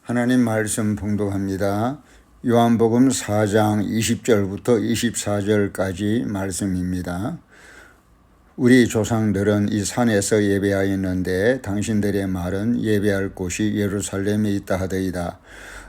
하나님 말씀 봉독합니다. 요한복음 4장 20절부터 24절까지 말씀입니다. 우리 조상들은 이 산에서 예배하였는데 당신들의 말은 예배할 곳이 예루살렘에 있다 하더이다.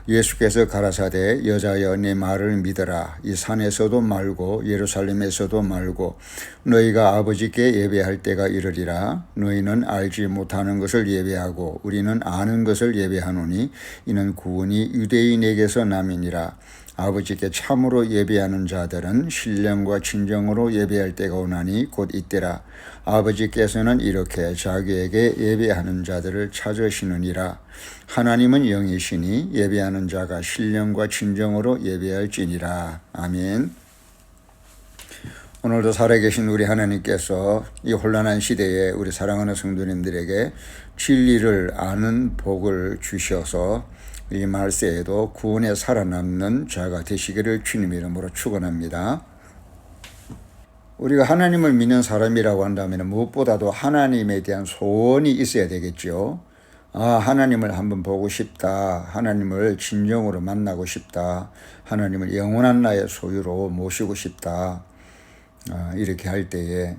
예수께서 가라사대 여자여 내 말을 믿어라. 이 산에서도 말고 예루살렘에서도 말고 너희가 아버지께 예배할 때가 이르리라. 너희는 알지 못하는 것을 예배하고 우리는 아는 것을 예배하노니 이는 구원이 유대인에게서 남이니라. 아버지께 참으로 예배하는 자들은 신령과 진정으로 예배할 때가 오나니 곧 이때라. 아버지께서는 이렇게 자기에게 예배하는 자들을 찾으시느니라. 하나님은 영이시니 예배하는 자가 신령과 진정으로 예배할지니라. 아멘. 오늘도 살아계신 우리 하나님께서 이 혼란한 시대에 우리 사랑하는 성도님들에게 진리를 아는 복을 주셔서 이 말세에도 구원에 살아남는 자가 되시기를 주님의 이름으로 축원합니다. 우리가 하나님을 믿는 사람이라고 한다면 무엇보다도 하나님에 대한 소원이 있어야 되겠죠. 하나님을 한번 보고 싶다. 하나님을 진정으로 만나고 싶다. 하나님을 영원한 나의 소유로 모시고 싶다. 이렇게 할 때에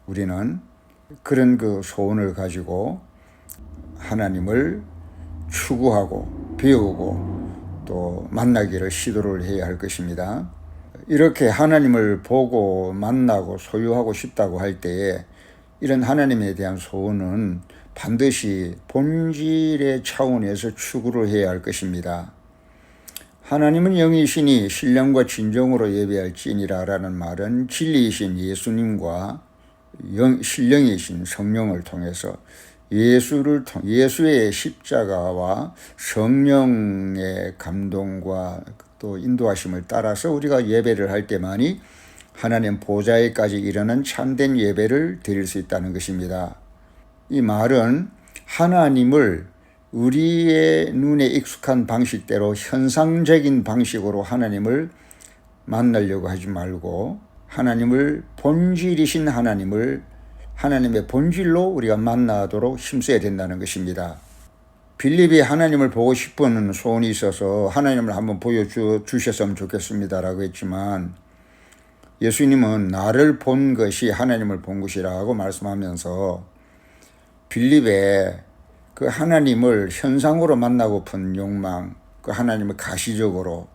우리는 그런 그 소원을 가지고 하나님을 추구하고 배우고 또 만나기를 시도를 해야 할 것입니다. 이렇게 하나님을 보고 만나고 소유하고 싶다고 할 때에 이런 하나님에 대한 소원은 반드시 본질의 차원에서 추구를 해야 할 것입니다. 하나님은 영이시니 신령과 진정으로 예배할지니라 라는 말은 진리이신 예수님과 신령이신 성령을 통해서 예수의 십자가와 성령의 감동과 또 인도하심을 따라서 우리가 예배를 할 때만이 하나님 보좌에까지 이르는 참된 예배를 드릴 수 있다는 것입니다. 이 말은 하나님을 우리의 눈에 익숙한 방식대로 현상적인 방식으로 하나님을 만나려고 하지 말고 하나님을 본질이신 하나님의 본질로 우리가 만나도록 힘써야 된다는 것입니다. 빌립이 하나님을 보고 싶은 소원이 있어서 하나님을 한번 보여주셨으면 좋겠습니다라고 했지만 예수님은 나를 본 것이 하나님을 본 것이라고 말씀하면서 빌립의 그 하나님을 현상으로 만나고픈 욕망, 그 하나님을 가시적으로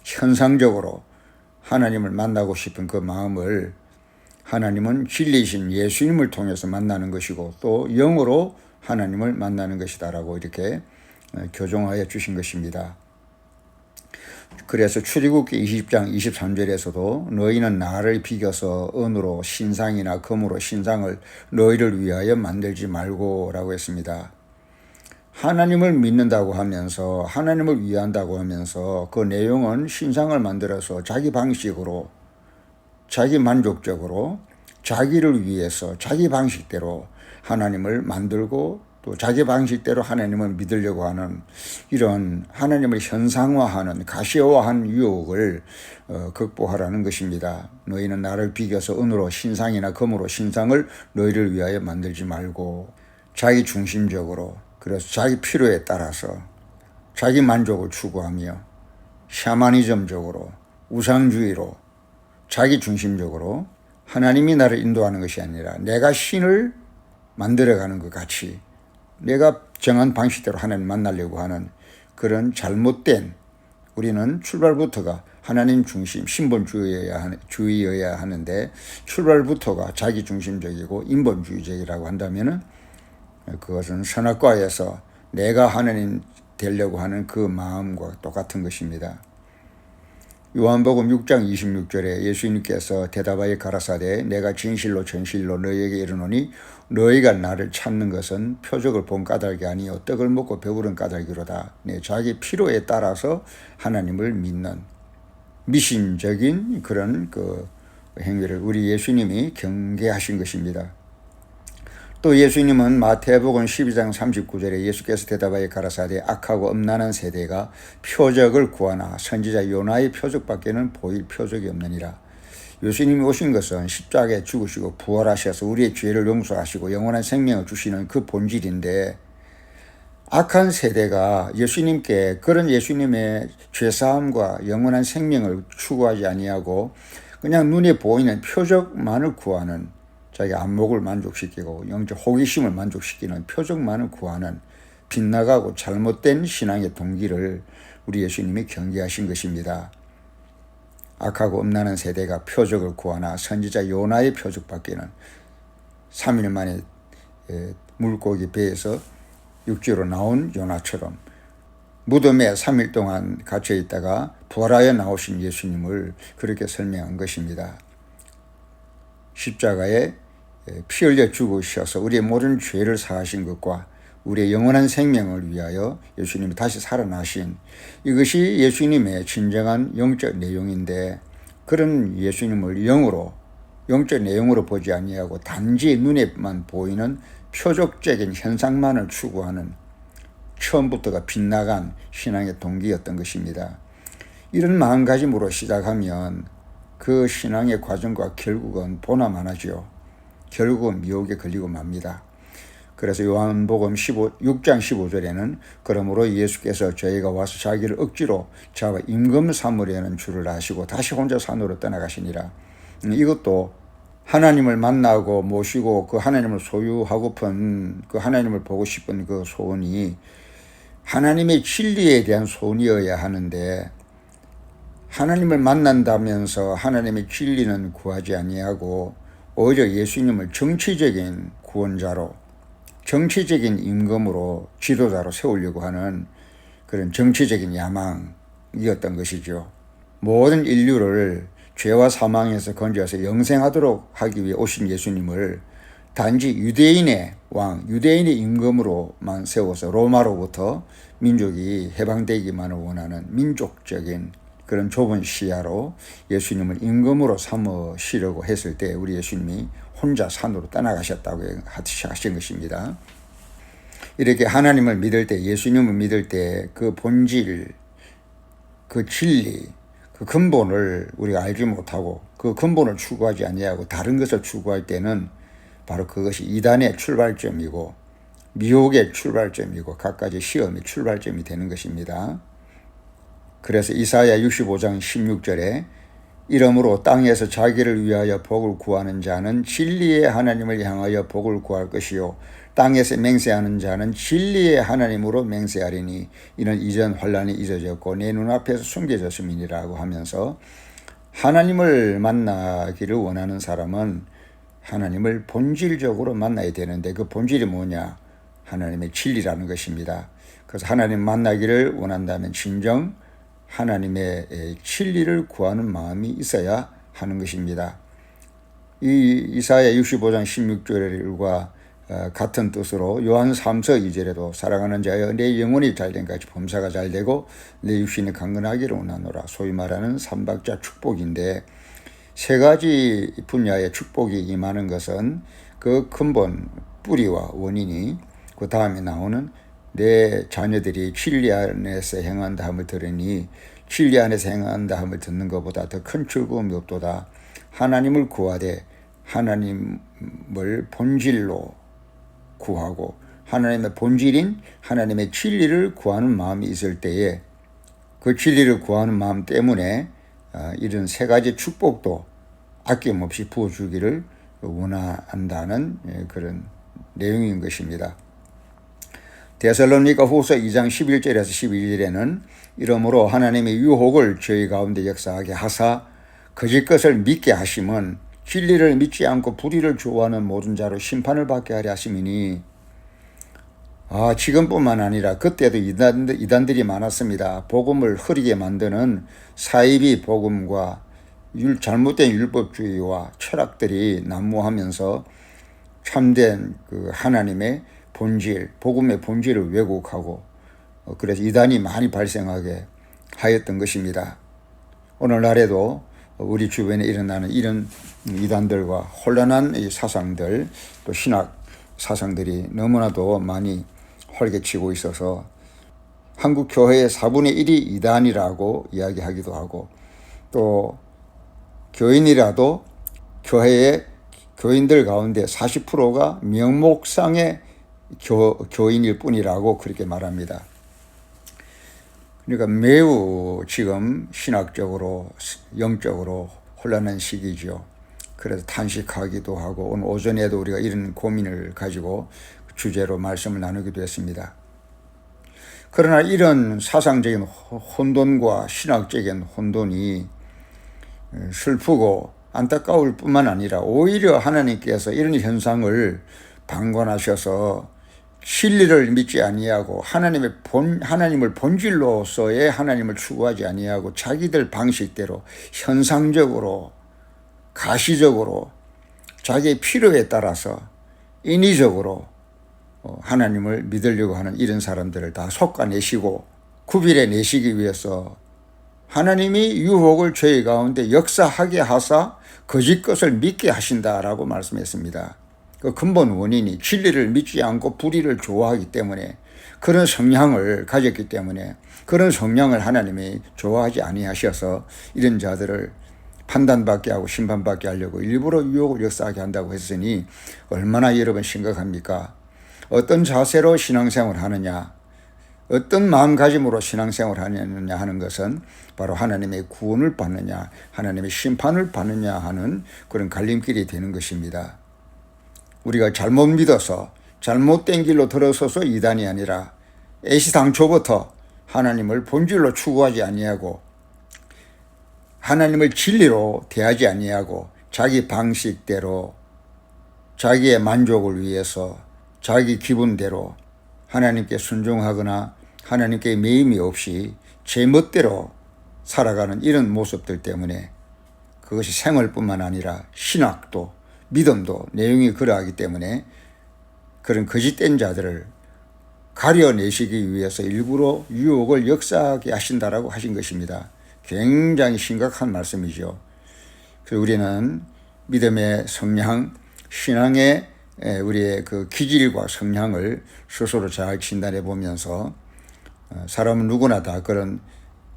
현상적으로 하나님을 만나고 싶은 그 마음을 하나님은 진리이신 예수님을 통해서 만나는 것이고 또 영으로 하나님을 만나는 것이다라고 이렇게 교정하여 주신 것입니다. 그래서 출애굽기 20장 23절에서도 너희는 나를 비겨서 은으로 신상이나 금으로 신상을 너희를 위하여 만들지 말고 라고 했습니다. 하나님을 믿는다고 하면서 하나님을 위한다고 하면서 그 내용은 신상을 만들어서 자기 방식으로 자기 만족적으로 자기를 위해서 자기 방식대로 하나님을 만들고 또 자기 방식대로 하나님을 믿으려고 하는 이런 하나님을 현상화하는 가시화한 유혹을 극복하라는 것입니다. 너희는 나를 비겨서 은으로 신상이나 금으로 신상을 너희를 위하여 만들지 말고 자기 중심적으로 그래서 자기 필요에 따라서 자기 만족을 추구하며 샤머니즘적으로 우상주의로 자기 중심적으로 하나님이 나를 인도하는 것이 아니라 내가 신을 만들어가는 것 같이 내가 정한 방식대로 하나님 만나려고 하는 그런 잘못된 우리는 출발부터가 하나님 중심 신본주의여야 하는데 출발부터가 자기 중심적이고 인본주의적이라고 한다면은 그것은 선악과에서 내가 하나님 되려고 하는 그 마음과 똑같은 것입니다. 요한복음 6장 26절에 예수님께서 대답하여 가라사대 내가 진실로 전실로 너희에게 이르노니 너희가 나를 찾는 것은 표적을 본 까닭이 아니요 떡을 먹고 배부른 까닭이로다. 자기 필요에 따라서 하나님을 믿는 미신적인 그런 그 행위를 우리 예수님이 경계하신 것입니다. 또 예수님은 마태복음 12장 39절에 예수께서 대답하여 가라사대 악하고 음란한 세대가 표적을 구하나 선지자 요나의 표적밖에는 보일 표적이 없느니라. 예수님이 오신 것은 십자가에 죽으시고 부활하셔서 우리의 죄를 용서하시고 영원한 생명을 주시는 그 본질인데 악한 세대가 예수님께 그런 예수님의 죄사함과 영원한 생명을 추구하지 아니하고 그냥 눈에 보이는 표적만을 구하는, 자기 안목을 만족시키고 영적 호기심을 만족시키는 표적만을 구하는 빗나가고 잘못된 신앙의 동기를 우리 예수님이 경계하신 것입니다. 악하고 음란한 세대가 표적을 구하나 선지자 요나의 표적밖에는 3일 만에 물고기 배에서 육지로 나온 요나처럼 무덤에 3일 동안 갇혀 있다가 부활하여 나오신 예수님을 그렇게 설명한 것입니다. 십자가에 피 흘려 죽으셔서 우리의 모든 죄를 사하신 것과 우리의 영원한 생명을 위하여 예수님이 다시 살아나신, 이것이 예수님의 진정한 영적 내용인데, 그런 예수님을 영적 내용으로 보지 아니하고 단지 눈에만 보이는 표적적인 현상만을 추구하는 처음부터가 빗나간 신앙의 동기였던 것입니다. 이런 마음가짐으로 시작하면 그 신앙의 과정과 결국은 보나마나지요. 결국은 미혹에 걸리고 맙니다. 그래서 요한복음 6장 15절에는 그러므로 예수께서 저희가 와서 자기를 억지로 잡아 임금 삼으려는 줄을 아시고 다시 혼자 산으로 떠나가시니라. 이것도 하나님을 만나고 모시고 그 하나님을 소유하고픈, 그 하나님을 보고 싶은 그 소원이 하나님의 진리에 대한 소원이어야 하는데, 하나님을 만난다면서 하나님의 진리는 구하지 아니하고 오히려 예수님을 정치적인 구원자로, 정치적인 임금으로, 지도자로 세우려고 하는 그런 정치적인 야망이었던 것이죠. 모든 인류를 죄와 사망에서 건져서 영생하도록 하기 위해 오신 예수님을 단지 유대인의 왕, 유대인의 임금으로만 세워서 로마로부터 민족이 해방되기만을 원하는 민족적인 그런 좁은 시야로 예수님을 임금으로 삼으시려고 했을 때 우리 예수님이 혼자 산으로 떠나가셨다고 하신 것입니다. 이렇게 하나님을 믿을 때, 예수님을 믿을 때 그 본질, 그 진리, 그 근본을 우리가 알지 못하고 그 근본을 추구하지 아니하고 다른 것을 추구할 때는 바로 그것이 이단의 출발점이고 미혹의 출발점이고 갖가지 시험의 출발점이 되는 것입니다. 그래서 이사야 65장 16절에 이러므로 땅에서 자기를 위하여 복을 구하는 자는 진리의 하나님을 향하여 복을 구할 것이요 땅에서 맹세하는 자는 진리의 하나님으로 맹세하리니 이는 이전 환란이 잊어졌고 내 눈앞에서 숨겨졌음이니라고 하면서, 하나님을 만나기를 원하는 사람은 하나님을 본질적으로 만나야 되는데 그 본질이 뭐냐? 하나님의 진리라는 것입니다. 그래서 하나님 만나기를 원한다면 진정 하나님의 진리를 구하는 마음이 있어야 하는 것입니다. 이 이사야 65장 16절과 같은 뜻으로 요한 3서 2절에도 사랑하는 자여 내 영혼이 잘된 같이 범사가 잘되고 내 육신이 강건하기를 원하노라, 소위 말하는 삼박자 축복인데, 세 가지 분야의 축복이 임하는 것은 그 근본 뿌리와 원인이 그 다음에 나오는 내 자녀들이 진리 안에서 행한다 함을 들으니 진리 안에서 행한다 함을 듣는 것보다 더 큰 즐거움이 없도다. 하나님을 구하되 하나님을 본질로 구하고 하나님의 본질인 하나님의 진리를 구하는 마음이 있을 때에 그 진리를 구하는 마음 때문에 이런 세 가지 축복도 아낌없이 부어주기를 원한다는 그런 내용인 것입니다. 데살로니가 후서 2장 11절에서 12절에는 이러므로 하나님의 유혹을 저희 가운데 역사하게 하사 거짓 것을 믿게 하심은 진리를 믿지 않고 불의를 좋아하는 모든 자로 심판을 받게 하려 하심이니, 지금뿐만 아니라 그때도 이단들이 많았습니다. 복음을 흐리게 만드는 사이비 복음과 잘못된 율법주의와 철학들이 난무하면서 참된 그 하나님의 본질, 복음의 본질을 왜곡하고 그래서 이단이 많이 발생하게 하였던 것입니다. 오늘날에도 우리 주변에 일어나는 이런 이단들과 혼란한 이 사상들, 또 신학 사상들이 너무나도 많이 활개치고 있어서 한국 교회의 4분의 1이 이단이라고 이야기하기도 하고, 또 교인이라도 교회의 교인들 가운데 40%가 명목상의 교인일 뿐이라고 그렇게 말합니다. 그러니까 매우 지금 신학적으로 영적으로 혼란한 시기죠. 그래서 탄식하기도 하고 오늘 오전에도 우리가 이런 고민을 가지고 주제로 말씀을 나누기도 했습니다. 그러나 이런 사상적인 혼돈과 신학적인 혼돈이 슬프고 안타까울 뿐만 아니라 오히려 하나님께서 이런 현상을 방관하셔서 진리를 믿지 아니하고 하나님을 본질로서의 하나님을 추구하지 아니하고 자기들 방식대로 현상적으로 가시적으로 자기의 필요에 따라서 인위적으로 하나님을 믿으려고 하는 이런 사람들을 다 솎아내시고 구별해 내시기 위해서 하나님이 유혹을 저희 가운데 역사하게 하사 거짓 것을 믿게 하신다라고 말씀했습니다. 그 근본 원인이 진리를 믿지 않고 불의를 좋아하기 때문에 그런 성향을 가졌기 때문에 그런 성향을 하나님이 좋아하지 아니하셔서 이런 자들을 판단받게 하고 심판받게 하려고 일부러 유혹을 역사하게 한다고 했으니 얼마나 여러분 심각합니까? 어떤 자세로 신앙생활을 하느냐, 어떤 마음가짐으로 신앙생활을 하느냐 하는 것은 바로 하나님의 구원을 받느냐, 하나님의 심판을 받느냐 하는 그런 갈림길이 되는 것입니다. 우리가 잘못 믿어서 잘못된 길로 들어서서 이단이 아니라 애시당초부터 하나님을 본질로 추구하지 아니하고 하나님을 진리로 대하지 아니하고 자기 방식대로 자기의 만족을 위해서 자기 기분대로 하나님께 순종하거나 하나님께 매임이 없이 제 멋대로 살아가는 이런 모습들 때문에 그것이 생활뿐만 아니라 신학도 믿음도 내용이 그러하기 때문에 그런 거짓된 자들을 가려내시기 위해서 일부러 유혹을 역사하게 하신다라고 하신 것입니다. 굉장히 심각한 말씀이죠. 그래서 우리는 믿음의 성향, 신앙의 우리의 그 기질과 성향을 스스로 잘 진단해 보면서 사람은 누구나 다 그런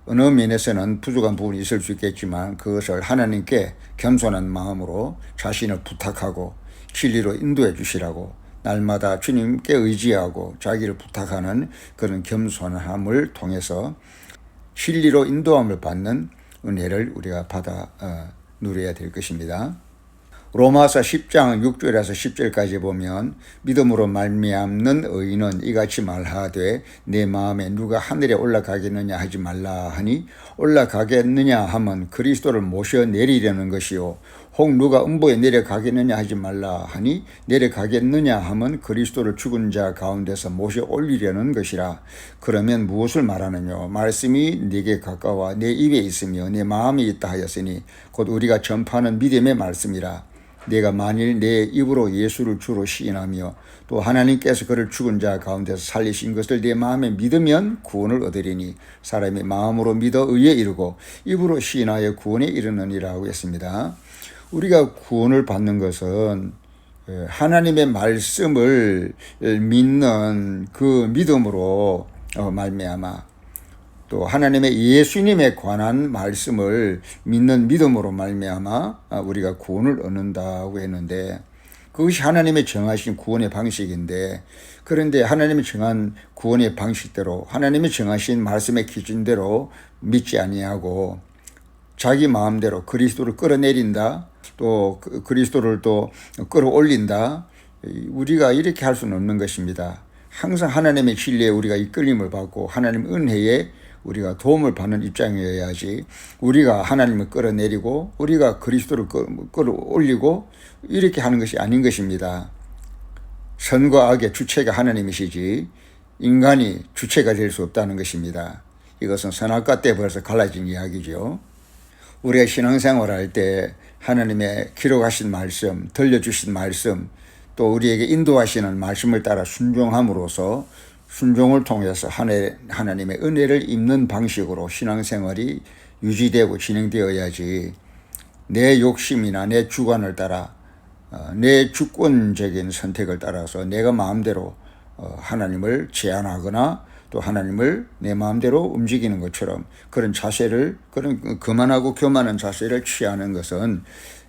어느 면에서는 부족한 부분이 있을 수 있겠지만 그것을 하나님께 겸손한 마음으로 자신을 부탁하고 진리로 인도해 주시라고 날마다 주님께 의지하고 자기를 부탁하는 그런 겸손함을 통해서 진리로 인도함을 받는 은혜를 우리가 받아 누려야 될 것입니다. 로마서 10장 6절에서 10절까지 보면 믿음으로 말미암는 의인은 이같이 말하되 내 마음에 누가 하늘에 올라가겠느냐 하지 말라 하니 올라가겠느냐 하면 그리스도를 모셔 내리려는 것이요 혹 누가 음보에 내려가겠느냐 하지 말라 하니 내려가겠느냐 하면 그리스도를 죽은 자 가운데서 모셔 올리려는 것이라. 그러면 무엇을 말하느냐? 말씀이 네게 가까워 내 입에 있으며 내 마음에 있다 하였으니 곧 우리가 전파하는 믿음의 말씀이라. 내가 만일 내 입으로 예수를 주로 시인하며 또 하나님께서 그를 죽은 자 가운데서 살리신 것을 내 마음에 믿으면 구원을 얻으리니 사람이 마음으로 믿어 의에 이르고 입으로 시인하여 구원에 이르느니라고 했습니다. 우리가 구원을 받는 것은 하나님의 말씀을 믿는 그 믿음으로 말미암아 또 하나님의 예수님에 관한 말씀을 믿는 믿음으로 말미암아 우리가 구원을 얻는다고 했는데 그것이 하나님의 정하신 구원의 방식인데 그런데 하나님이 정한 구원의 방식대로 하나님이 정하신 말씀의 기준대로 믿지 아니하고 자기 마음대로 그리스도를 끌어내린다 또 그리스도를 또 끌어올린다 우리가 이렇게 할 수는 없는 것입니다. 항상 하나님의 진리에 우리가 이끌림을 받고 하나님 은혜에 우리가 도움을 받는 입장이어야지 우리가 하나님을 끌어내리고 우리가 그리스도를 끌어올리고 이렇게 하는 것이 아닌 것입니다. 선과 악의 주체가 하나님이시지 인간이 주체가 될 수 없다는 것입니다. 이것은 선악과 때 벌써 갈라진 이야기죠. 우리가 신앙생활할 때 하나님의 기록하신 말씀, 들려주신 말씀 또 우리에게 인도하시는 말씀을 따라 순종함으로써 순종을 통해서 하나님의 은혜를 입는 방식으로 신앙생활이 유지되고 진행되어야지 내 욕심이나 내 주관을 따라 내 주권적인 선택을 따라서 내가 마음대로 하나님을 제한하거나 또 하나님을 내 마음대로 움직이는 것처럼 그런 자세를 그런 거만하고 교만한 자세를 취하는 것은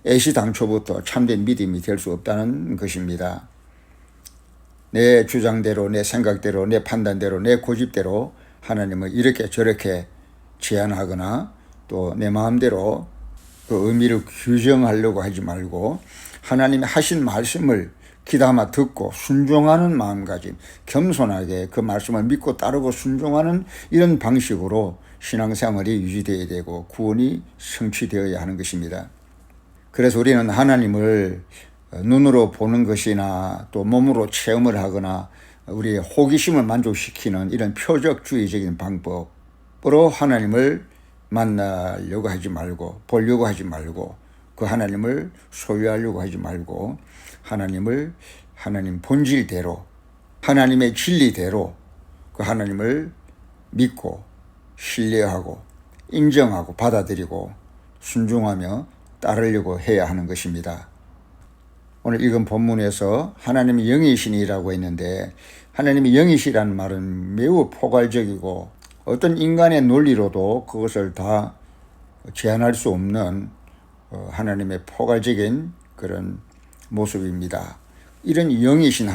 애시 당초부터 참된 믿음이 될 수 없다는 것입니다. 내 주장대로, 내 생각대로, 내 판단대로, 내 고집대로 하나님을 이렇게 저렇게 제안하거나 또 내 마음대로 그 의미를 규정하려고 하지 말고 하나님이 하신 말씀을 귀담아 듣고 순종하는 마음가짐, 겸손하게 그 말씀을 믿고 따르고 순종하는 이런 방식으로 신앙생활이 유지되어야 되고 구원이 성취되어야 하는 것입니다. 그래서 우리는 하나님을 눈으로 보는 것이나 또 몸으로 체험을 하거나 우리의 호기심을 만족시키는 이런 표적주의적인 방법으로 하나님을 만나려고 하지 말고 보려고 하지 말고 그 하나님을 소유하려고 하지 말고 하나님 본질대로 하나님의 진리대로 그 하나님을 믿고 신뢰하고 인정하고 받아들이고 순종하며 따르려고 해야 하는 것입니다. 오늘 읽은 본문에서 하나님이 영이시니라고 했는데 하나님이 영이시라는 말은 매우 포괄적이고 어떤 인간의 논리로도 그것을 다 제한할 수 없는 하나님의 포괄적인 그런 모습입니다. 이런 영이신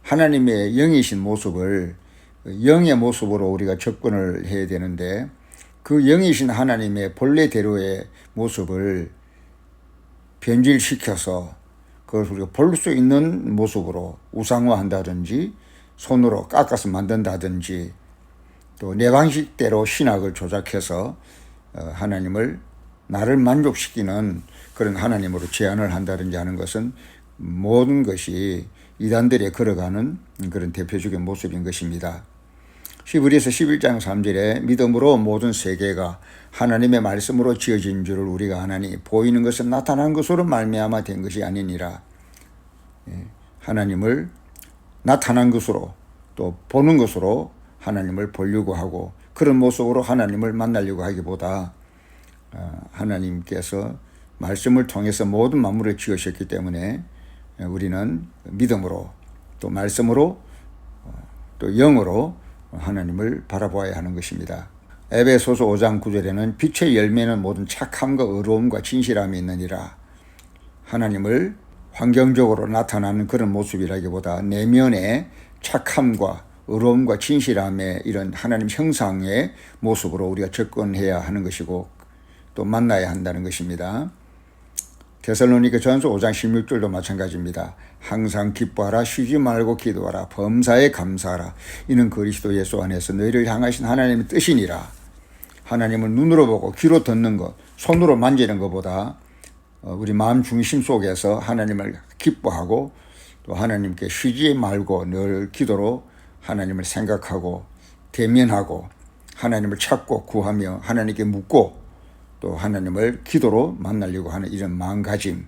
하나님의 영이신 모습을 영의 모습으로 우리가 접근을 해야 되는데 그 영이신 하나님의 본래대로의 모습을 변질시켜서 그것을 우리가 볼 수 있는 모습으로 우상화한다든지 손으로 깎아서 만든다든지 또 내 방식대로 신학을 조작해서 하나님을 나를 만족시키는 그런 하나님으로 제안을 한다든지 하는 것은 모든 것이 이단들에 걸어가는 그런 대표적인 모습인 것입니다. 히브리서 11장 3절에 믿음으로 모든 세계가 하나님의 말씀으로 지어진 줄을 우리가 아나니 보이는 것은 나타난 것으로 말미암아 된 것이 아니니라. 하나님을 나타난 것으로 또 보는 것으로 하나님을 보려고 하고 그런 모습으로 하나님을 만나려고 하기보다 하나님께서 말씀을 통해서 모든 만물을 지으셨기 때문에 우리는 믿음으로 또 말씀으로 또 영으로 하나님을 바라보아야 하는 것입니다. 에베소서 5장 9절에는 빛의 열매는 모든 착함과 의로움과 진실함이 있느니라. 하나님을 환경적으로 나타나는 그런 모습이라기보다 내면의 착함과 의로움과 진실함의 이런 하나님 형상의 모습으로 우리가 접근해야 하는 것이고 또 만나야 한다는 것입니다. 데살로니가 전서 5장 16절도 마찬가지입니다. 항상 기뻐하라, 쉬지 말고 기도하라, 범사에 감사하라. 이는 그리스도 예수 안에서 너희를 향하신 하나님의 뜻이니라. 하나님을 눈으로 보고 귀로 듣는 것, 손으로 만지는 것보다 우리 마음 중심 속에서 하나님을 기뻐하고 또 하나님께 쉬지 말고 늘 기도로 하나님을 생각하고 대면하고 하나님을 찾고 구하며 하나님께 묻고 또 하나님을 기도로 만나려고 하는 이런 마음가짐,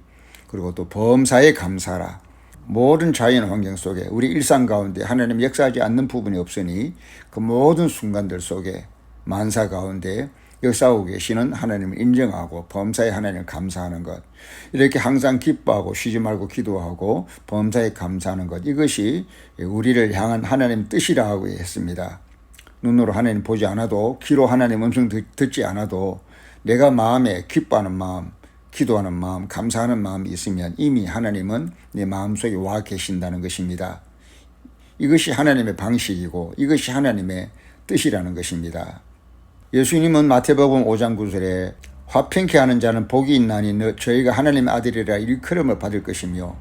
그리고 또 범사에 감사하라. 모든 자연 환경 속에 우리 일상 가운데 하나님 역사하지 않는 부분이 없으니 그 모든 순간들 속에 만사 가운데 역사하고 계시는 하나님을 인정하고 범사에 하나님을 감사하는 것, 이렇게 항상 기뻐하고 쉬지 말고 기도하고 범사에 감사하는 것, 이것이 우리를 향한 하나님 뜻이라고 했습니다. 눈으로 하나님 보지 않아도 귀로 하나님 음성 듣지 않아도 내가 마음에 기뻐하는 마음, 기도하는 마음, 감사하는 마음이 있으면 이미 하나님은 내 마음속에 와 계신다는 것입니다. 이것이 하나님의 방식이고 이것이 하나님의 뜻이라는 것입니다. 예수님은 마태복음 5장 9절에 화평케 하는 자는 복이 있나니 저희가 하나님의 아들이라 일컬음을 받을 것이며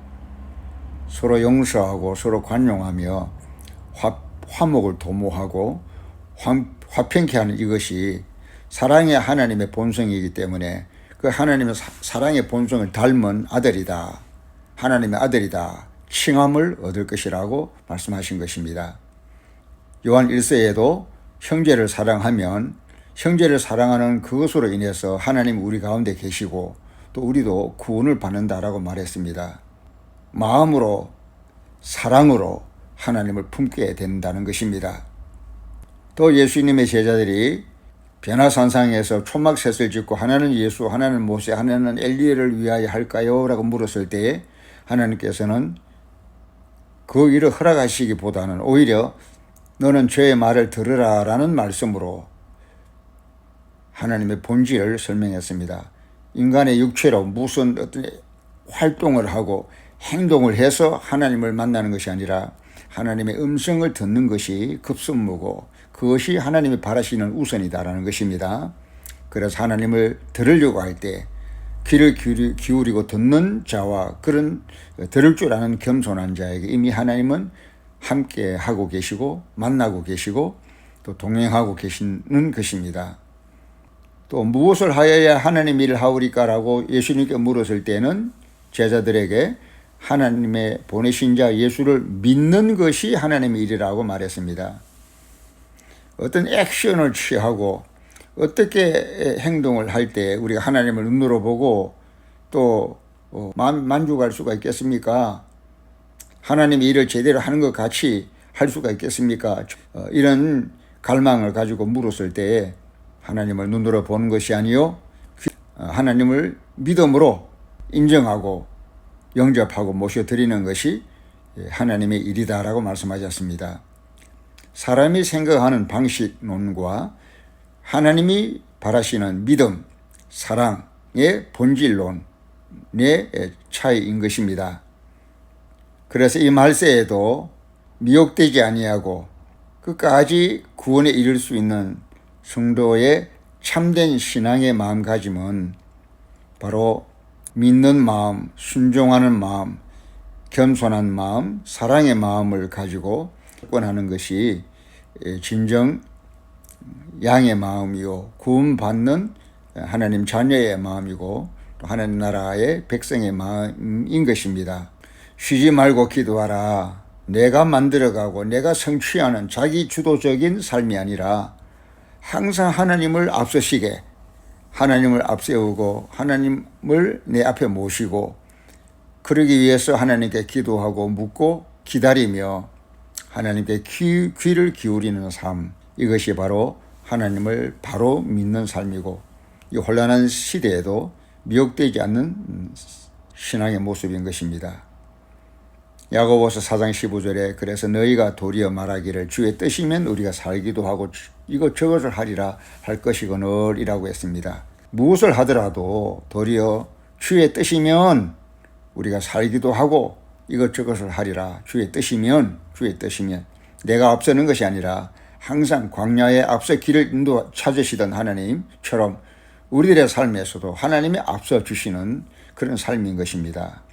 서로 용서하고 서로 관용하며 화목을 도모하고 화평케 하는 이것이 사랑의 하나님의 본성이기 때문에 그 하나님의 사랑의 본성을 닮은 아들이다, 하나님의 아들이다 칭함을 얻을 것이라고 말씀하신 것입니다. 요한 1서에도 형제를 사랑하면 형제를 사랑하는 그것으로 인해서 하나님 우리 가운데 계시고 또 우리도 구원을 받는다라고 말했습니다. 마음으로 사랑으로 하나님을 품게 된다는 것입니다. 또 예수님의 제자들이 변화산상에서 초막셋을 짓고 하나는 예수, 하나는 모세, 하나는 엘리야를 위하여 할까요? 라고 물었을 때에 하나님께서는 그 일을 허락하시기보다는 오히려 너는 죄의 말을 들으라 라는 말씀으로 하나님의 본질을 설명했습니다. 인간의 육체로 무슨 어떤 활동을 하고 행동을 해서 하나님을 만나는 것이 아니라 하나님의 음성을 듣는 것이 급선무고 그것이 하나님이 바라시는 우선이다라는 것입니다. 그래서 하나님을 들으려고 할 때 귀를 기울이고 듣는 자와 그런 들을 줄 아는 겸손한 자에게 이미 하나님은 함께 하고 계시고 만나고 계시고 또 동행하고 계시는 것입니다. 또 무엇을 하여야 하나님 일을 하오리까라고 예수님께 물었을 때는 제자들에게 하나님의 보내신 자 예수를 믿는 것이 하나님의 일이라고 말했습니다. 어떤 액션을 취하고 어떻게 행동을 할 때 우리가 하나님을 눈으로 보고 또 만족할 수가 있겠습니까? 하나님의 일을 제대로 하는 것 같이 할 수가 있겠습니까? 이런 갈망을 가지고 물었을 때에 하나님을 눈으로 보는 것이 아니요 하나님을 믿음으로 인정하고 영접하고 모셔드리는 것이 하나님의 일이다라고 말씀하셨습니다. 사람이 생각하는 방식론과 하나님이 바라시는 믿음, 사랑의 본질론의 차이인 것입니다. 그래서 이 말세에도 미혹되지 아니하고 끝까지 구원에 이를 수 있는 성도의 참된 신앙의 마음가짐은 바로 믿는 마음, 순종하는 마음, 겸손한 마음, 사랑의 마음을 가지고 접근하는 것이 진정 양의 마음이요 구원받는 하나님 자녀의 마음이고 또 하나님 나라의 백성의 마음인 것입니다. 쉬지 말고 기도하라. 내가 만들어가고 내가 성취하는 자기 주도적인 삶이 아니라 항상 하나님을 앞서시게 하나님을 앞세우고 하나님을 내 앞에 모시고 그러기 위해서 하나님께 기도하고 묻고 기다리며 하나님께 귀를 기울이는 삶, 이것이 바로 하나님을 바로 믿는 삶이고 이 혼란한 시대에도 미혹되지 않는 신앙의 모습인 것입니다. 야고보서 4장 15절에 그래서 너희가 도리어 말하기를 주의 뜻이면 우리가 살기도 하고 이것저것을 하리라 할 것이거늘이라고 했습니다. 무엇을 하더라도 도리어 주의 뜻이면 우리가 살기도 하고 이것저것을 하리라. 주의 뜻이면 내가 앞서는 것이 아니라 항상 광야에 앞서 길을 찾으시던 하나님처럼 우리들의 삶에서도 하나님이 앞서 주시는 그런 삶인 것입니다.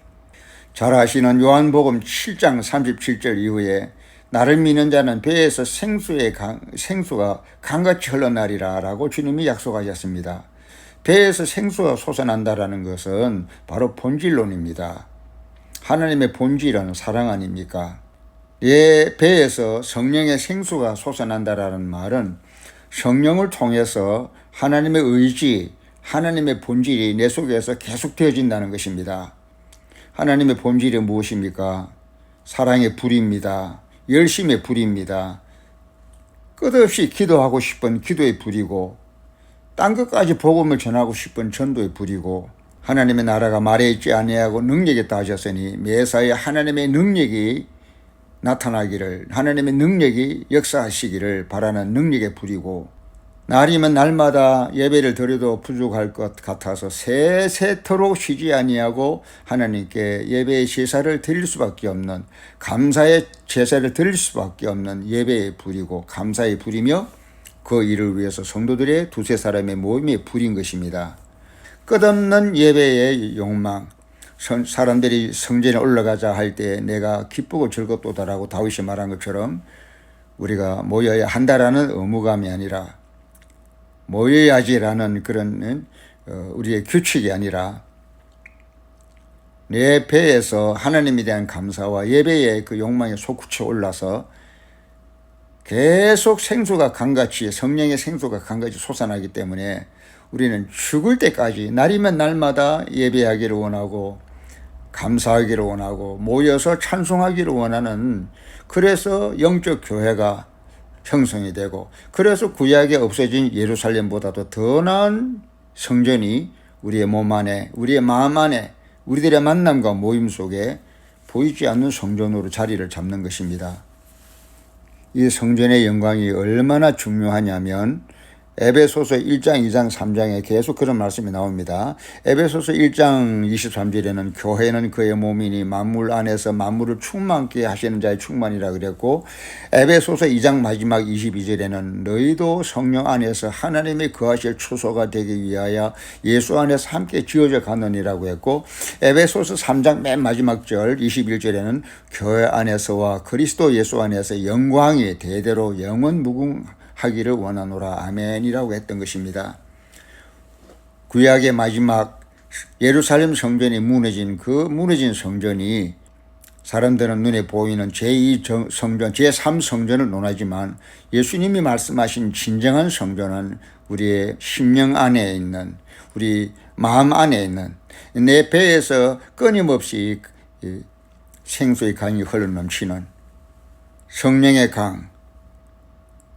잘 아시는 요한복음 7장 37절 이후에 나를 믿는 자는 배에서 생수가 강같이 흘러나리라 라고 주님이 약속하셨습니다. 배에서 생수가 솟아난다라는 것은 바로 본질론입니다. 하나님의 본질은 사랑 아닙니까? 내 배에서 성령의 생수가 솟아난다라는 말은 성령을 통해서 하나님의 의지, 하나님의 본질이 내 속에서 계속되어진다는 것입니다. 하나님의 본질이 무엇입니까? 사랑의 불입니다. 열심의 불입니다. 끝없이 기도하고 싶은 기도의 불이고 딴 것까지 복음을 전하고 싶은 전도의 불이고 하나님의 나라가 말에 있지 아니하고 능력에 있다 하셨으니 매사에 하나님의 능력이 나타나기를 하나님의 능력이 역사하시기를 바라는 능력의 불이고 날이면 날마다 예배를 드려도 부족할 것 같아서 새새토록 쉬지 아니하고 하나님께 예배의 제사를 드릴 수밖에 없는 감사의 제사를 드릴 수밖에 없는 예배의 불이고 감사의 불이며 그 일을 위해서 성도들의 두세 사람의 모임의 불인 것입니다. 끝없는 예배의 욕망, 사람들이 성전에 올라가자 할 때 내가 기쁘고 즐겁도다라고 다윗이 말한 것처럼 우리가 모여야 한다라는 의무감이 아니라 모여야지라는 그런 우리의 규칙이 아니라 내 배에서 하나님에 대한 감사와 예배의 그 욕망이 솟구쳐 올라서 계속 생수가 강같이 성령의 생수가 강같이 솟아나기 때문에 우리는 죽을 때까지 날이면 날마다 예배하기를 원하고 감사하기를 원하고 모여서 찬송하기를 원하는 그래서 영적 교회가 형성이 되고 그래서 구약에 없어진 예루살렘보다도 더 나은 성전이 우리의 몸 안에 우리의 마음 안에 우리들의 만남과 모임 속에 보이지 않는 성전으로 자리를 잡는 것입니다. 이 성전의 영광이 얼마나 중요하냐면 에베소서 1장, 2장, 3장에 계속 그런 말씀이 나옵니다. 에베소서 1장 23절에는 교회는 그의 몸이니 만물 안에서 만물을 충만케 하시는 자의 충만이라 그랬고, 에베소서 2장 마지막 22절에는 너희도 성령 안에서 하나님의 거하실 초소가 되기 위하여 예수 안에서 함께 지어져 가느니라고 했고, 에베소서 3장 맨 마지막 절 21절에는 교회 안에서와 그리스도 예수 안에서 영광이 대대로 영원 무궁하기를 원하노라 아멘이라고 했던 것입니다. 구약의 마지막 예루살렘 성전이 무너진 그 무너진 성전이 사람들은 눈에 보이는 제2성전, 제3성전을 논하지만 예수님이 말씀하신 진정한 성전은 우리의 심령 안에 있는, 우리 마음 안에 있는, 내 배에서 끊임없이 생수의 강이 흘러넘치는 성령의 강,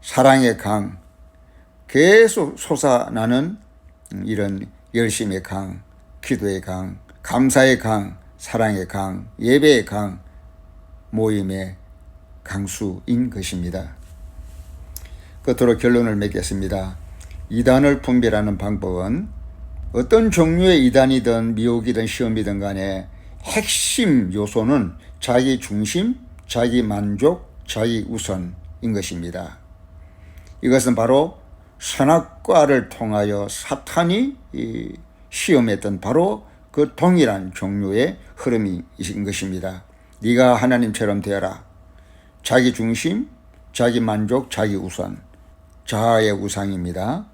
사랑의 강, 계속 솟아나는 이런 열심의 강, 기도의 강, 감사의 강, 사랑의 강, 예배의 강, 모임의 강수인 것입니다. 끝으로 결론을 맺겠습니다. 이단을 분별하는 방법은 어떤 종류의 이단이든 미혹이든 시험이든 간에 핵심 요소는 자기 중심, 자기 만족, 자기 우선인 것입니다. 이것은 바로 선악과를 통하여 사탄이 시험했던 바로 그 동일한 종류의 흐름인 것입니다. 네가 하나님처럼 되어라. 자기 중심, 자기 만족, 자기 우선. 자아의 우상입니다.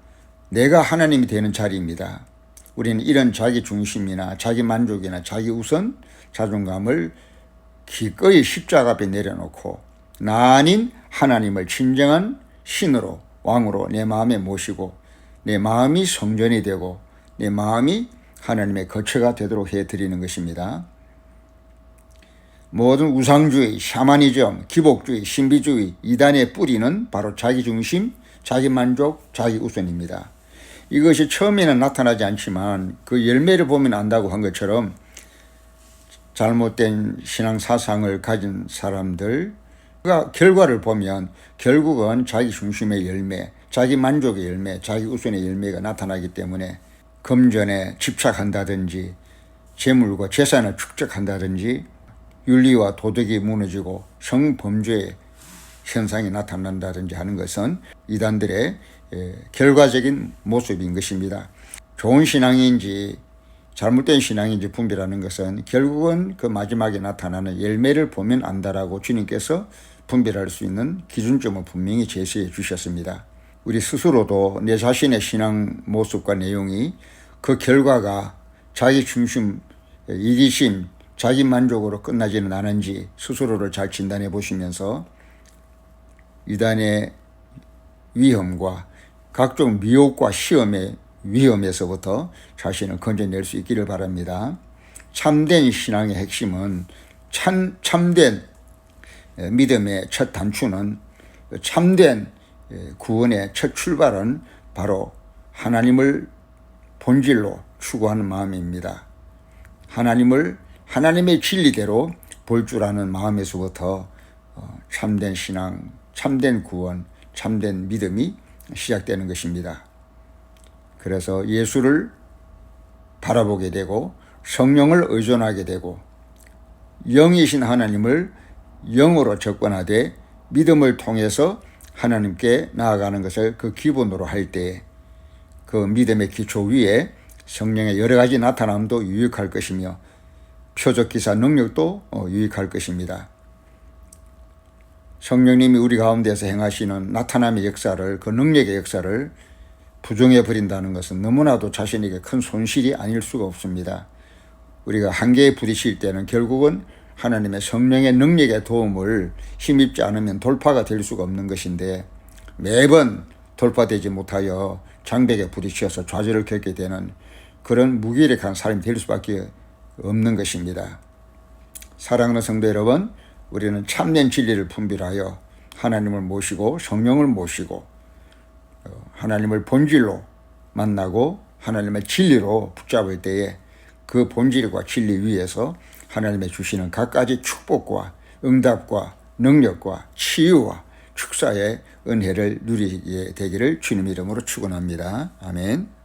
내가 하나님이 되는 자리입니다. 우리는 이런 자기 중심이나 자기 만족이나 자기 우선, 자존감을 기꺼이 십자가 앞에 내려놓고 나 아닌 하나님을 진정한 신으로, 왕으로 내 마음에 모시고 내 마음이 성전이 되고 내 마음이 하나님의 거처가 되도록 해드리는 것입니다. 모든 우상주의, 샤머니즘, 기복주의, 신비주의, 이단의 뿌리는 바로 자기중심, 자기만족, 자기우선입니다. 이것이 처음에는 나타나지 않지만 그 열매를 보면 안다고 한 것처럼 잘못된 신앙 사상을 가진 사람들, 결과를 보면 결국은 자기 중심의 열매, 자기 만족의 열매, 자기 우선의 열매가 나타나기 때문에 금전에 집착한다든지 재물과 재산을 축적한다든지 윤리와 도덕이 무너지고 성범죄의 현상이 나타난다든지 하는 것은 이단들의 결과적인 모습인 것입니다. 좋은 신앙인지 잘못된 신앙인지 분별하는 것은 결국은 그 마지막에 나타나는 열매를 보면 안다라고 주님께서 분별할 수 있는 기준점을 분명히 제시해 주셨습니다. 우리 스스로도 내 자신의 신앙 모습과 내용이 그 결과가 자기 중심, 이기심, 자기 만족으로 끝나지는 않은지 스스로를 잘 진단해 보시면서 이단의 위험과 각종 미혹과 시험의 위험에서부터 자신을 건져낼 수 있기를 바랍니다. 참된 신앙의 핵심은 참된 믿음의 첫 단추는, 참된 구원의 첫 출발은 바로 하나님을 본질로 추구하는 마음입니다. 하나님의 진리대로 볼 줄 아는 마음에서부터 참된 신앙, 참된 구원, 참된 믿음이 시작되는 것입니다. 그래서 예수를 바라보게 되고 성령을 의존하게 되고 영이신 하나님을 영으로 접근하되 믿음을 통해서 하나님께 나아가는 것을 그 기본으로 할 때 그 믿음의 기초 위에 성령의 여러 가지 나타남도 유익할 것이며 표적기사 능력도 유익할 것입니다. 성령님이 우리 가운데서 행하시는 나타남의 역사를, 그 능력의 역사를 부정해 버린다는 것은 너무나도 자신에게 큰 손실이 아닐 수가 없습니다. 우리가 한계에 부딪힐 때는 결국은 하나님의 성령의 능력의 도움을 힘입지 않으면 돌파가 될 수가 없는 것인데 매번 돌파되지 못하여 장벽에 부딪혀서 좌절을 겪게 되는 그런 무기력한 사람이 될 수밖에 없는 것입니다. 사랑하는 성도 여러분, 우리는 참된 진리를 분별하여 하나님을 모시고 성령을 모시고 하나님을 본질로 만나고 하나님의 진리로 붙잡을 때에 그 본질과 진리 위에서 하나님의 주시는 갖가지 축복과 응답과 능력과 치유와 축사의 은혜를 누리게 되기를 주님 이름으로 축원합니다. 아멘.